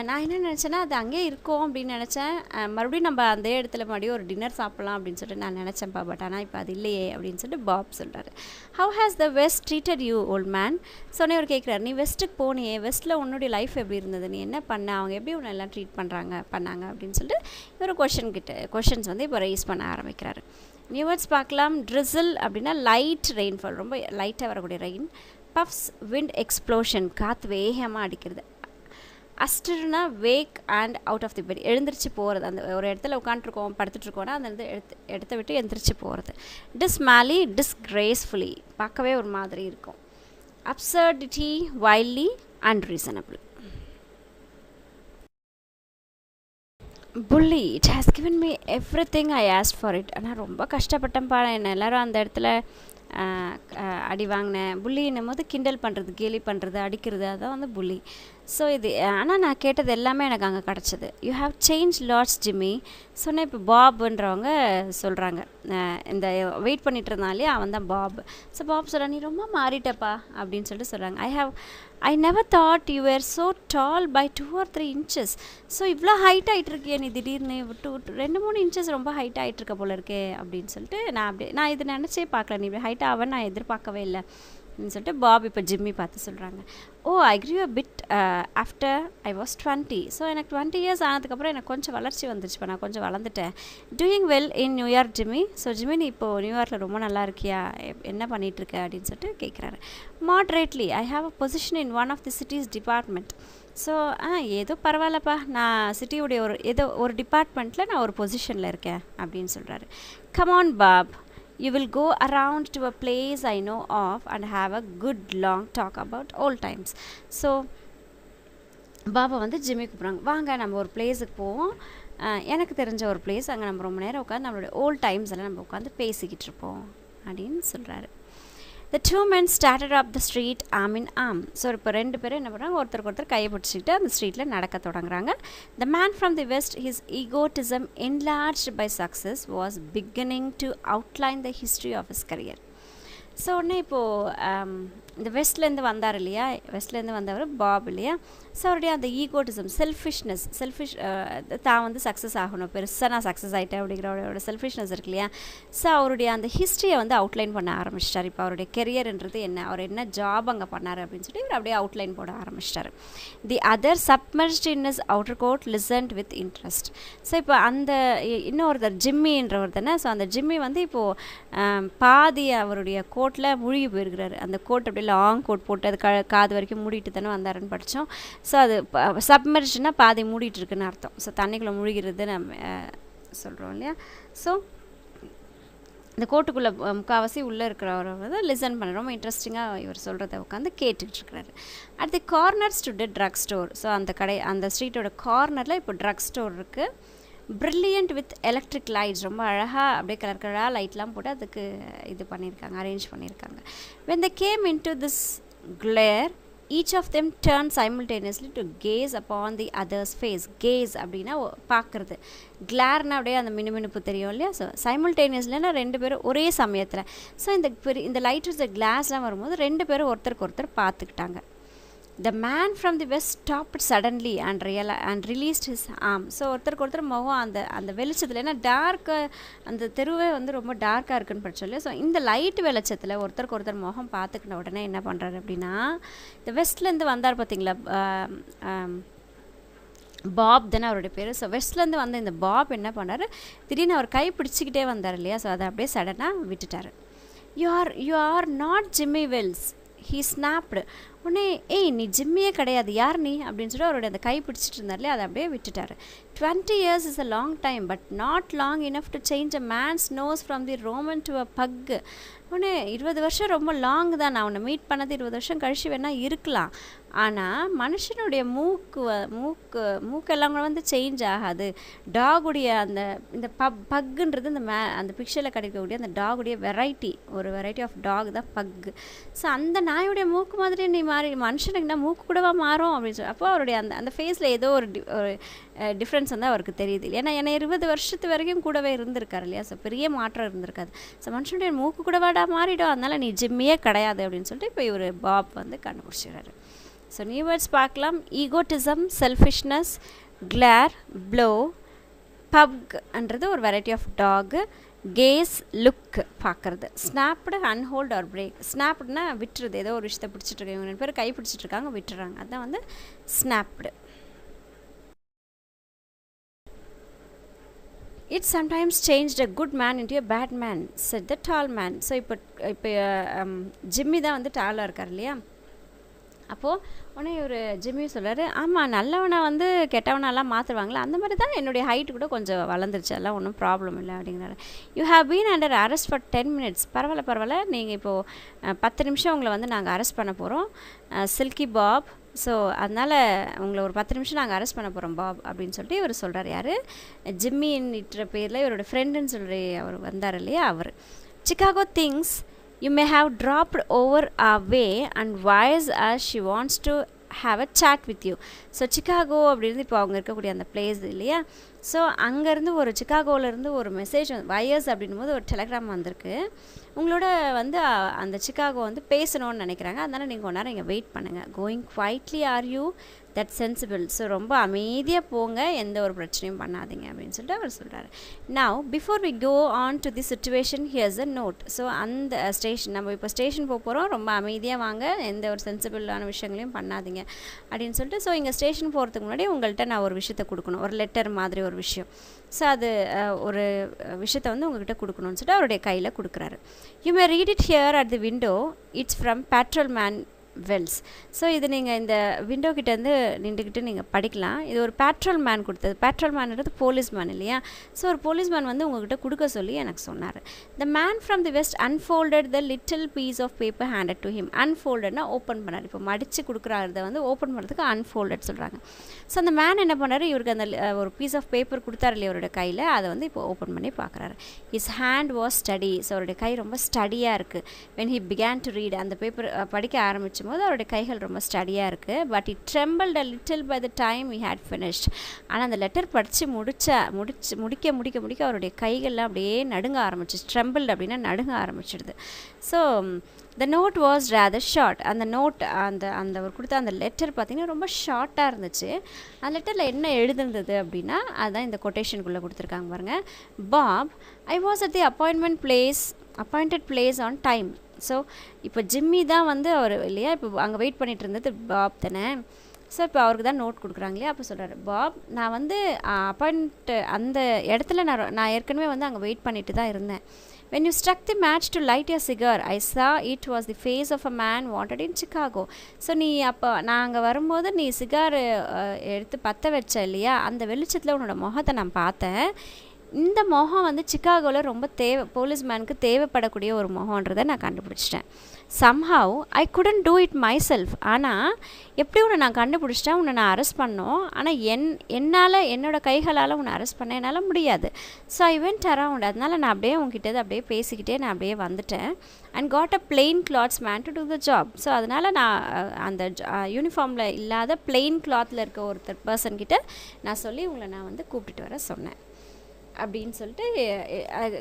நான் என்ன நினச்சேன்னா அது அங்கேயே இருக்கும் அப்படின்னு நினச்சேன். மறுபடியும் நம்ம அந்த இடத்துல மறுபடியும் ஒரு டின்னர் சாப்பிட்லாம் அப்படின்னு சொல்லிட்டு நான் நினச்சேன்ப்பா, பட் ஆனால் இப்போ அது இல்லையே அப்படின்னு சொல்லிட்டு பாப் சொல்கிறாரு. How has the west treated you old man? சொன்னே அவர் கேட்குறாரு, நீ வெஸ்ட்டுக்கு போனியே, வெஸ்ட்டில் உன்னுடைய லைஃப் எப்படி இருந்தது, நீ என்ன பண்ண, அவங்க எப்படி உன்னை எல்லாம் ட்ரீட் பண்ணாங்க அப்படின்னு சொல்லிட்டு இவர் கொஷின்ஸ் வந்து இப்போ ரைஸ் பண்ண ஆரம்பிக்கிறாரு. நியூ வேர்ட்ஸ் பார்க்கலாம். ட்ரிசில் அப்படின்னா லைட் ரெயின்ஃபால், ரொம்ப லைட்டாக வரக்கூடிய ரெயின். பஃப்ஸ் விண்ட் எக்ஸ்ப்ளோஷன், காற்று வேகமாக அடிக்கிறது. அஸ்டர்னா wake and out of the bed, எழுந்திரிச்சு போகிறது. அந்த ஒரு இடத்துல உட்காந்துருக்கோம் படுத்துட்ருக்கோன்னா அந்த இடத்த விட்டு எழுந்திரிச்சு போகிறது. டிஸ்மாலி டிஸ்கிரேஸ்ஃபுல்லி, பார்க்கவே ஒரு மாதிரி இருக்கும். Absurdity wildly unreasonable. Bully, it has given me everything I asked for it. ஆனால் ரொம்ப கஷ்டப்பட்டேன்ப்பா, என்ன எல்லோரும் அந்த இடத்துல அடி வாங்கினேன். புல்லின்னும் போது கிண்டல் பண்ணுறது, கேலி பண்ணுறது, அடிக்கிறது, அதான் வந்து புல்லி. ஸோ இது ஆனால் நான் கேட்டது எல்லாமே எனக்கு அங்கே கிடச்சிது. You have change lots Jimmy. சொன்னேன் இப்போ பாப்ன்றவங்க சொல்கிறாங்க, இந்த வெயிட் பண்ணிட்டு இருந்தாலே அவன் தான் பாப். ஸோ பாப் சொல்கிறான், நீ ரொம்ப மாறிட்டப்பா அப்படின்னு சொல்லிட்டு சொல்கிறாங்க. I never thought you were so tall by 2 or 3 inches. So இவ்வளோ ஹைட் ஆகிட்டுருக்கியே நீ, திடீர்னு 2-3 inches ரொம்ப ஹைட் ஆகிட்டுருக்க போல இருக்கே அப்படின்னு சொல்லிட்டு நான் இது நினச்சே பார்க்கல, நீ இப்படி ஹைட் ஆவன்னு நான் எதிர்பார்க்கவே இல்லை அப்படின்னு சொல்லிட்டு பாப் இப்போ ஜிம்மி பார்த்து சொல்கிறாங்க. ஐ grew a bit after I was 20. So எனக்கு 20 years ஆனதுக்கப்புறம் எனக்கு கொஞ்சம் வளர்ச்சி வந்துருச்சுப்பா, நான் கொஞ்சம் வளர்ந்துட்டேன். Doing well in New York Jimmy. So Jimmy நீ இப்போது நியூயார்க்கில் ரொம்ப நல்லா இருக்கியா, என்ன பண்ணிகிட்ருக்க அப்படின்னு சொல்லிட்டு கேட்குறாரு. Moderately I have a position in one of the city's department. So ஏதோ பரவாயில்லப்பா, நான் சிட்டியுடைய ஏதோ ஒரு டிபார்ட்மெண்ட்டில் நான் ஒரு பொசிஷனில் இருக்கேன் அப்படின்னு சொல்கிறாரு. Come on Bob, you will go around to a place I know of and have a good long talk about old times. So Baba வந்து ஜிம்மி கூப்பிட்றாங்க, வாங்க நம்ம ஒரு பிளேஸுக்கு போவோம், எனக்கு தெரிஞ்ச ஒரு பிளேஸ், அங்கே நம்ம ரொம்ப நேரம் உட்காந்து நம்மளுடைய ஓல்ட் டைம்ஸ் எல்லாம் நம்ம உட்காந்து பேசிக்கிட்டு இருப்போம் அப்படின்னு சொல்கிறாரு. The two men started up the street arm in arm. So இப்போ ரெண்டு பேரும் என்ன பண்ணுறாங்க, ஒருத்தருக்கு ஒருத்தர் கையை பிடிச்சிக்கிட்டு அந்த ஸ்ட்ரீட்டில் நடக்க தொடங்குறாங்க. The man from the west, his egotism enlarged by success, was beginning to outline the history of his career. So உடனே இப்போது இந்த வெஸ்ட்லேருந்து வந்தார் இல்லையா, வெஸ்ட்லேருந்து வந்தவர் பாப் இல்லையா. ஸோ அவருடைய அந்த ஈகோட்டிசம், செல்ஃபிஷ் தான் வந்து சக்ஸஸ் ஆகணும், பெருசாக நான் சக்ஸஸ் ஆகிட்டேன் அப்படிங்கிற அவரோட செல்ஃபிஷ்னஸ் இருக்கு இல்லையா. ஸோ அவருடைய அந்த ஹிஸ்ட்ரியை வந்து அவுட்லைன் பண்ண ஆரம்பிச்சிட்டார். இப்போ அவருடைய கெரியர்ன்றது என்ன, அவர் என்ன ஜாப் அங்கே பண்ணார் அப்படின்னு சொல்லிட்டு இவர் அப்படியே அவுட்லைன் போட ஆரம்பிச்சிட்டார். The other submerged in his outer coat listened with interest. So இப்போ அந்த இன்னொருத்தர் ஜிம்மின்றவர் தானே. ஸோ அந்த ஜிம்மி வந்து இப்போது பாதி அவருடைய கோட்டில் மூழ்கி போயிருக்கிறாரு. அந்த கோட் அப்படியே லாங் கோட் போட்டு அது காது வரைக்கும் மூடிட்டு தானே வந்தாருன்னு படித்தோம். ஸோ அது சப்மர்ஜ்னா பாதி மூடிட்டு இருக்குன்னு அர்த்தம். ஸோ தண்ணிக்குள்ளே மூழ்கிறது நம்ம சொல்கிறோம் இல்லையா. ஸோ இந்த கோட்டுக்குள்ளே முக்கால்வாசி உள்ளே இருக்கிறவரை வந்து லிசன் பண்ண ரொம்ப இன்ட்ரெஸ்டிங்காக இவர் சொல்கிறத உட்காந்து கேட்டுட்ருக்கிறாரு. At the corner stood drug store. So அந்த ஸ்ட்ரீட்டோட கார்னரில் இப்போ ட்ரக் ஸ்டோர் இருக்குது. ப்ரில்லியண்ட் வித் எலக்ட்ரிக் லைட்ஸ், ரொம்ப அழகாக அப்படியே கலர் கலராக லைட்லாம் போட்டு அதுக்கு இது பண்ணியிருக்காங்க, அரேஞ்ச் பண்ணியிருக்காங்க. when they came into this glare, each of them turned simultaneously to gaze upon the other's face. gaze அப்படின்னா பார்க்குறது, கிளார்னா அப்படியே அந்த மினுமினுப்பு தெரியும் இல்லையா. ஸோ சைமல்டேனியஸ்லன்னா ரெண்டு பேரும் ஒரே சமயத்தில். ஸோ இந்த லைட் இந்த கிளாஸ்லாம் வரும்போது ரெண்டு பேரும் ஒருத்தருக்கு ஒருத்தர் பார்த்துக்கிட்டாங்க. The man from the west stopped suddenly and released his arm. So ஒருத்தருக்கு ஒருத்தர் முகம் அந்த வெளிச்சத்தில், ஏன்னா டார்க்கு அந்த தெருவே வந்து ரொம்ப டார்க்காக இருக்குன்னு படிச்சோம். ஸோ இந்த லைட் வெளிச்சத்தில் ஒருத்தருக்கு ஒருத்தர் முகம் பார்த்துக்கின உடனே என்ன பண்ணுறாரு அப்படின்னா, இந்த வெஸ்ட்லேருந்து வந்தார் பார்த்தீங்களா, பாப் தானே அவருடைய பேர். ஸோ வெஸ்ட்லேருந்து வந்த இந்த பாப் என்ன பண்ணார், திடீர்னு அவர் கை பிடிச்சிக்கிட்டே வந்தார் இல்லையா. ஸோ அதை அப்படியே சடனாக விட்டுட்டார். You are not Jimmy Wells, he snapped. உடனே ஏய் நீ ஜிம்மியே கிடையாது, யார் நீ அப்படின்னு சொல்லி அவருடைய அந்த கை பிடிச்சிட்டு இருந்தார்லே அதை அப்படியே விட்டுட்டார். 20 years is a long time, but not long enough to change a man's nose from the Roman to a pug. உடனே 20 வருஷம் ரொம்ப லாங் தான், நான் உன்னை மீட் பண்ணது 20 வருஷம் கழிச்சு வேணால் இருக்கலாம். ஆனால் மனுஷனுடைய மூக்கெல்லாம் கூட வந்து சேஞ்ச் ஆகாது. டாகுடைய இந்த பக்குன்றது அந்த பிக்சரில் கிடைக்கக்கூடிய அந்த டாகுடைய ஒரு வெரைட்டி ஆஃப் டாக் தான் பக்கு. ஸோ அந்த நாயுடைய மூக்கு மாதிரி நீ மாறி மனுஷனுக்குன்னா மூக்கு கூடவா மாறும் அப்படின்னு சொல்லி, அப்போ அவருடைய அந்த ஃபேஸில் ஏதோ ஒரு டிஃப்ரென்ஸ் வந்து அவருக்கு தெரியுது. ஏன்னா 20 வருஷத்து வரைக்கும் கூடவே இருந்திருக்காரு இல்லையா. ஸோ பெரிய மாற்றம் இருந்திருக்காது. ஸோ மனுஷனுடைய மூக்கு கூடவாடா மாறிடும், அதனால் நீ ஜிம்மியே கிடையாது அப்படின்னு சொல்லிட்டு இப்போ இவர் பாப் வந்து கண்டுபிடிச்சிடுறாரு. ஸோ நியூ வேர்ட்ஸ் பார்க்கலாம். ஈகோட்டிசம், செல்ஃபிஷ்னஸ், கிளார், ப்ளோ, பப்ன்றது ஒரு variety of talk, gas look பார்க்குறது, ஸ்னாப்டு அன்ஹோல்ட் ஆர் பிரேக். ஸ்னாப்டுனா விட்டுறது, ஏதோ ஒரு விஷயத்தை பிடிச்சிட்ருக்காங்க, இவங்க 2 பேர் கை பிடிச்சிட்ருக்காங்க விட்டுறாங்க, அதுதான் வந்து snapped. It sometimes changed a good man into a bad man, said the tall man. So இப்போ ஜிம்மி தான் வந்து டாலாக இருக்கார் இல்லையா. அப்போது உடனே ஒரு ஜிம்மி சொல்கிறாரு, ஆமாம் நல்லவனை வந்து கெட்டவனெல்லாம் மாற்றுவாங்களா, அந்த மாதிரி தான் என்னுடைய ஹைட்டு கூட கொஞ்சம் வளர்ந்துருச்சு, அதெல்லாம் ஒன்றும் ப்ராப்ளம் இல்லை அப்படிங்கிறாரு. You have been under arrest for 10 minutes. பரவாயில்ல, நீங்கள் இப்போது 10 நிமிஷம் உங்களை வந்து நாங்கள் அரெஸ்ட் பண்ண போகிறோம், சில்கி பாப். ஸோ அதனால் உங்களை ஒரு 10 நிமிஷம் நாங்கள் அரெஸ்ட் பண்ண போகிறோம் பாப் அப்படின்னு சொல்லிட்டு இவர் சொல்கிறார். யார், ஜிம்மின்ற பேரில் இவரோட ஃப்ரெண்டுன்னு சொல்லி அவர் வந்தார் இல்லையா அவர். Chicago things you may have dropped over our way and wires as she wants to have a chat with you. So Chicago அப்படின்னு இப்போ அவங்க இருக்கக்கூடிய அந்த பிளேஸ் இல்லையா. ஸோ அங்கேருந்து சிகாகோவிலேருந்து ஒரு மெசேஜ் வயர்ஸ் அப்படின்னும் போது ஒரு டெலகிராம் வந்திருக்கு. உங்களோட வந்து அந்த சிகாகோ வந்து பேசணும்னு நினைக்கிறாங்க, அதனால் நீங்கள் கொஞ்ச நேரம் இங்கே வெயிட் பண்ணுங்கள். Going quietly are you that sensible. So ரொம்ப அமைதியாக போங்க, எந்த ஒரு பிரச்சனையும் பண்ணாதீங்க அப்படின்னு சொல்லிட்டு அவர் சொல்கிறாரு. Now before we go on to the situation here's a note. So அந்த ஸ்டேஷன், நம்ம இப்போ ஸ்டேஷன் போகிறோம், ரொம்ப அமைதியாக வாங்க, எந்த ஒரு சென்சிபிளான விஷயங்களையும் பண்ணாதீங்க அப்படின்னு சொல்லிட்டு. ஸோ இங்கே ஸ்டேஷன் போகிறதுக்கு முன்னாடி உங்கள்கிட்ட நான் ஒரு விஷயத்தை கொடுக்கணும், ஒரு லெட்டர் மாதிரி ஒரு விஷயம். ஸோ அது ஒரு விஷயத்தை வந்து உங்கள்கிட்ட கொடுக்கணும்னு சொல்லிட்டு அவருடைய கையில் கொடுக்குறாரு. You may read it here at the window, it's from Wells. So இது நீங்கள் இந்த விண்டோ கிட்டேருந்து நின்றுக்கிட்டு நீங்கள் படிக்கலாம். இது ஒரு பேட்ரோல் மேன் கொடுத்தது. பேட்ரோல் மேன்றது போலீஸ் மேன் இல்லையா? ஸோ ஒரு போலீஸ் மேன் வந்து உங்கள்கிட்ட கொடுக்க சொல்லி எனக்கு சொன்னார். The man from the West unfolded the little piece of paper handed to him. அன்ஃபோல்டட்னா ஓப்பன் பண்ணார். இப்போ மடித்து கொடுக்குறத வந்து ஓப்பன் பண்ணுறதுக்கு அன்ஃபோல்டட் சொல்கிறாங்க. ஸோ அந்த மேன் என்ன பண்ணார், இவருக்கு அந்த ஒரு பீஸ் ஆஃப் பேப்பர் கொடுத்தாரு இல்லையா அவரோட கையில், அதை வந்து இப்போ ஓப்பன் பண்ணி பார்க்குறாரு. His hand was steady. So அவருடைய கை ரொம்ப ஸ்டடியாக இருக்குது. When he began to read, அந்த பேப்பர் படிக்க ஆரம்பிச்சும் போது அவருடைய கைகள் ரொம்ப ஸ்டடியாக இருக்குது. But it trembled a little by the time he had finished. ஆனால் அந்த லெட்டர் படித்து முடிக்க அவருடைய கைகள்லாம் அப்படியே நடுங்க ஆரம்பிச்சு. ட்ரெம்பிள்ட் அப்படின்னா நடுங்க ஆரம்பிச்சிடுது. So the note was rather short. அந்த நோட் அந்த அவர் கொடுத்த அந்த லெட்டர் பார்த்திங்கன்னா ரொம்ப ஷார்ட்டாக இருந்துச்சு. அந்த லெட்டரில் என்ன எழுதுனது அப்படின்னா அதுதான் இந்த கொட்டேஷனுக்குள்ளே கொடுத்துருக்காங்க பாருங்கள். Bob, I was at the appointed place on time. So இப்போ ஜிம்மி தான் வந்து அவர் இல்லையா, இப்போ அங்கே வெயிட் பண்ணிகிட்டு இருந்தது பாப் தானே. ஸோ இப்போ அவருக்கு தான் நோட் கொடுக்குறாங்க இல்லையா. அப்போ சொல்கிறார், பாப், நான் வந்து அந்த இடத்துல நான் ஏற்கனவே வந்து அங்கே வெயிட் பண்ணிட்டு தான் இருந்தேன். When you struck the match to light your cigar, I saw it was the face of a man wanted in Chicago. So நீ அப்போ நான் அங்கே வரும்போது நீ சிகார் எடுத்து பற்ற வச்ச இல்லையா, அந்த வெளிச்சத்தில் உன்னோட முகத்தை நான் பார்த்தேன். இந்த முகம் வந்து சிக்காகோவில் ரொம்ப போலீஸ்மேனுக்கு தேவைப்படக்கூடிய ஒரு முகன்றதை நான் கண்டுபிடிச்சிட்டேன். somehow I couldn't do it myself. ஆனால் எப்படி உன்னை நான் கண்டுபிடிச்சிட்டேன், உன்னை நான் அரெஸ்ட் பண்ணோம். ஆனால் என்னால் என்னோடய கைகளால் உன்னை அரெஸ்ட் பண்ண என்னால் முடியாது. So I went around. அதனால் நான் அப்படியே உங்ககிட்ட அப்படியே பேசிக்கிட்டே நான் அப்படியே வந்துட்டேன். And got a plain clothes man to do the job. So அதனால் நான் அந்த யூனிஃபார்மில் இல்லாத பிளெயின் கிளாத்தில் இருக்க ஒருத்தர் பர்சன்கிட்ட நான் சொல்லி உங்களை நான் வந்து கூப்பிட்டுட்டு வர சொன்னேன் அப்படின்னு சொல்லிட்டு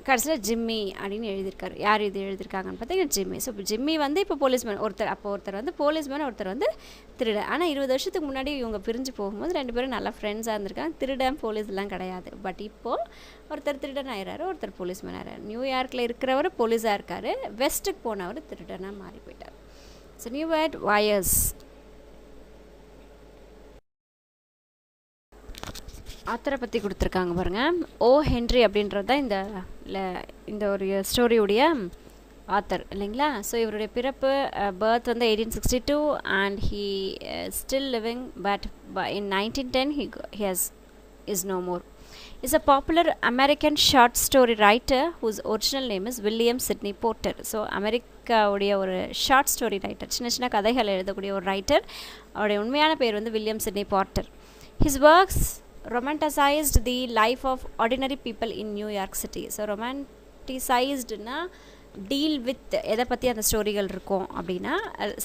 கடைசியில் ஜிம்மி அப்படின்னு எழுதியிருக்காரு. யார் இது எழுதியிருக்காங்கன்னு பார்த்தீங்கன்னா ஜிம்மி. ஸோ இப்போ ஜிம்மி வந்து இப்போ போலீஸ்மேன் ஒருத்தர் வந்து போலீஸ்மேன், ஒருத்தர் வந்து திருடன். ஆனால் 20 வருஷத்துக்கு முன்னாடி இவங்க பிரிஞ்சு போகும்போது 2 பேரும் நல்லா ஃப்ரெண்ட்ஸாக இருந்திருக்காங்க. திருடன் போலீஸ்லாம் கிடையாது. பட் இப்போது ஒருத்தர் திருடன் ஆயிடுறாரு, ஒருத்தர் போலீஸ்மேன் ஆயிடுறாரு. நியூயார்க்கில் இருக்கிறவர் போலீஸாக இருக்கார், வெஸ்ட்டுக்கு போனவர் திருடனாக மாறி போயிட்டார். So new word wires. ஆத்தரை பற்றி கொடுத்துருக்காங்க பாருங்கள். ஓ ஹென்ரி அப்படின்றது தான் இந்த ஒரு ஸ்டோரியுடைய ஆத்தர் இல்லைங்களா. ஸோ இவருடைய பிறப்பு பர்த் வந்து 1862 and he still living. But in 1910 he is no more. Is a popular American short story writer whose original name is William Sidney Porter. So அமெரிக்காவுடைய ஒரு ஷார்ட் ஸ்டோரி ரைட்டர், சின்ன சின்ன கதைகள் எழுதக்கூடிய ஒரு ரைட்டர். அவருடைய உண்மையான பேர் வந்து William Sydney Porter. His works romanticized the life of ordinary people in New York City. So ரொமான்டிசைஸ்டுனா டீல் வித் எதை பற்றி அந்த ஸ்டோரிகள் இருக்கும் அப்படின்னா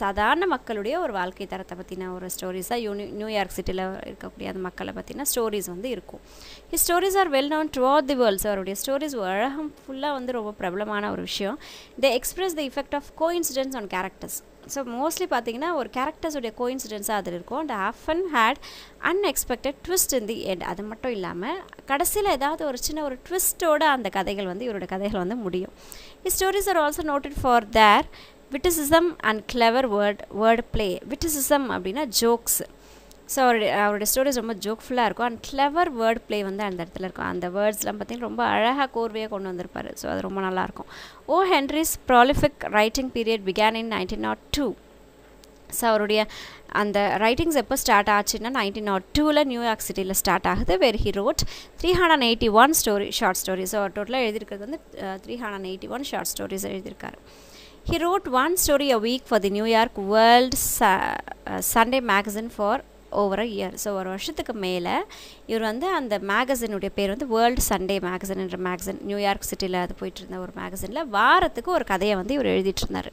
சாதாரண மக்களுடைய ஒரு வாழ்க்கை தரத்தை பற்றின ஒரு ஸ்டோரிஸாக நியூயார்க் சிட்டியில் இருக்கக்கூடிய அந்த மக்களை பற்றின ஸ்டோரிஸ் வந்து இருக்கும். His stories are well known throughout the world. So அவருடைய ஸ்டோரிஸ் உலகம் ஃபுல்லாக வந்து ரொம்ப பிரபலமான ஒரு விஷயம். They express the effect of coincidence on characters. So mostly பார்த்தீங்கன்னா ஒரு கேரக்டர்ஸுடைய கோஇன்சிடென்ஸாக அதில் இருக்கும். And often had unexpected twist in the end. அது மட்டும் இல்லாமல் கடைசியில் ஏதாவது ஒரு சின்ன ஒரு ட்விஸ்ட்டோட அந்த கதைகள் வந்து இவரோட கதைகள் வந்து முடியும். His stories are also noted for their witticism and clever word play. Witticism அப்படின்னா ஜோக்ஸ். ஸோ அவருடைய ஸ்டோரிஸ் ரொம்ப ஜோக்ஃபுல்லாக இருக்கும். அண்ட் கிளவர் வேர்ட் ப்ளே வந்து அந்த இடத்துல இருக்கும். அந்த வேர்ட்ஸ்லாம் பார்த்திங்கன்னா ரொம்ப அழகாக கோர்வையாக கொண்டு வந்திருப்பார். ஸோ அது ரொம்ப நல்லாயிருக்கும். O Henry's prolific writing period began in 1902. So அவருடைய அந்த ரைட்டிங்ஸ் எப்போ ஸ்டார்ட் ஆச்சுன்னா 1902 நியூயார்க் சிட்டியில் ஸ்டார்ட் ஆகுது. Where he wrote 381 short stories. So டோட்டலாக எழுதியிருக்கிறது வந்து 381 ஷார்ட் ஸ்டோரிஸ் எழுதியிருக்காரு. He wrote one story a week for the New York World Sunday magazine for over a year. So ஒரு வருஷத்துக்கு மேலே இவர் வந்து அந்த மேகசினுடைய பேர் வந்து வேர்ல்டு சண்டே மேகசின் என்ற மேகசின், நியூயார்க் சிட்டியில் அது போயிட்டு இருந்த ஒரு மேகசினில் வாரத்துக்கு ஒரு கதையை வந்து இவர் எழுதிட்டு இருந்தார்.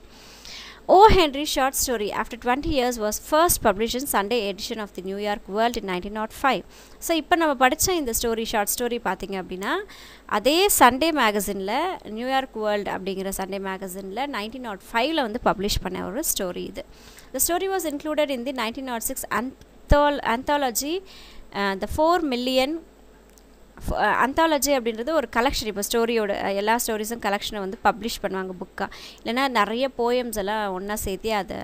O. Henry short story After 20 Years was first published in Sunday edition of the New York World in 1905. So இப்போ நம்ம படித்த இந்த ஷார்ட் ஸ்டோரி பார்த்திங்க அப்படின்னா அதே சண்டே மேகசினில் நியூயார்க் வேர்ல்டு அப்படிங்கிற சண்டே மேகசினில் 1905 வந்து பப்ளிஷ் பண்ண ஒரு ஸ்டோரி இது. The story was included in the 1906 anthology The 4 Million anthology அப்படின்றது ஒரு கலெக்ஷன். இப்போ ஸ்டோரியோட எல்லா ஸ்டோரிஸும் கலெக்ஷனை வந்து பப்ளிஷ் பண்ணுவாங்க புக்காக, இல்லைனா நிறைய போயம்ஸ் எல்லாம் ஒன்றா சேர்த்து அதை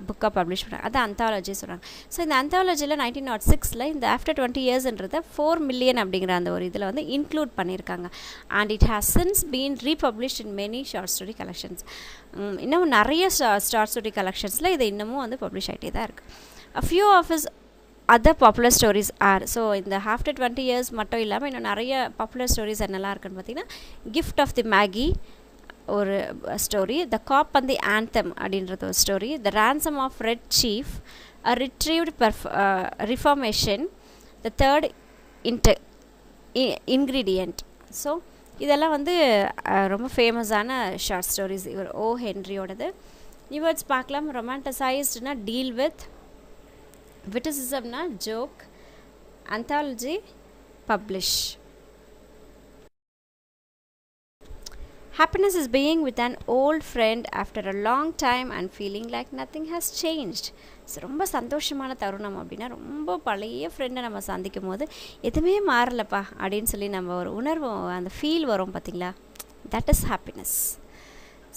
புக்காக பப்ளிஷ் பண்ணுறாங்க, அது anthology சொல்கிறாங்க. ஸோ இந்த anthologyயில் 1906 இந்த ஆஃப்டர் 20 இயர்ஸ்ன்றதை 4 மில்லியன் அப்படிங்கிற அந்த ஒரு இதில் வந்து இன்க்ளூட் பண்ணியிருக்காங்க. And it has since been republished in many short story collections. இன்னமும் நிறைய ஷார்ட் ஸ்டோரி கலெக்ஷன்ஸில் இது இன்னமும் வந்து பப்ளிஷ் ஆகிட்டே தான் இருக்குது. A few of his other popular stories are, so இந்த ஆஃப்டர் 20 இயர்ஸ் மட்டும் இல்லாமல் இன்னும் நிறைய பாப்புலர் ஸ்டோரிஸ் என்னெல்லாம் இருக்குன்னு பார்த்தீங்கன்னா, கிஃப்ட் ஆஃப் தி மேகி ஒரு story, the cop and the anthem அப்படின்றது ஒரு story, the ransom of Red Chief, a retrieved reformation, the third ingredient. So இதெல்லாம் வந்து ரொம்ப ஃபேமஸான ஷார்ட் ஸ்டோரிஸ். இவர் ஓ ஹென்ரியோடது. இவர்ஸ் பார்க்கலாம். ரொமான்டிசைஸ்டுனா டீல் வித், witticismனா joke, anthology publish. Happiness is being with an old friend after a long time and feeling like nothing has changed. So ரொம்ப சந்தோஷமான தருணம் அப்படின்னா, ரொம்ப பழைய ஃப்ரெண்டை நம்ம சந்திக்கும் போது எதுவுமே மாறலப்பா அப்படின்னு சொல்லி நம்ம ஒரு உணர்வு, அந்த ஃபீல் வரும் பார்த்தீங்களா, that is happiness.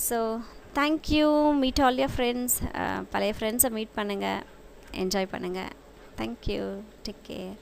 So thank you. Meet all your friends. பழைய ஃப்ரெண்ட்ஸை மீட் பண்ணுங்கள், என்ஜாய் பண்ணுங்கள். தேங்க்யூ. Take care.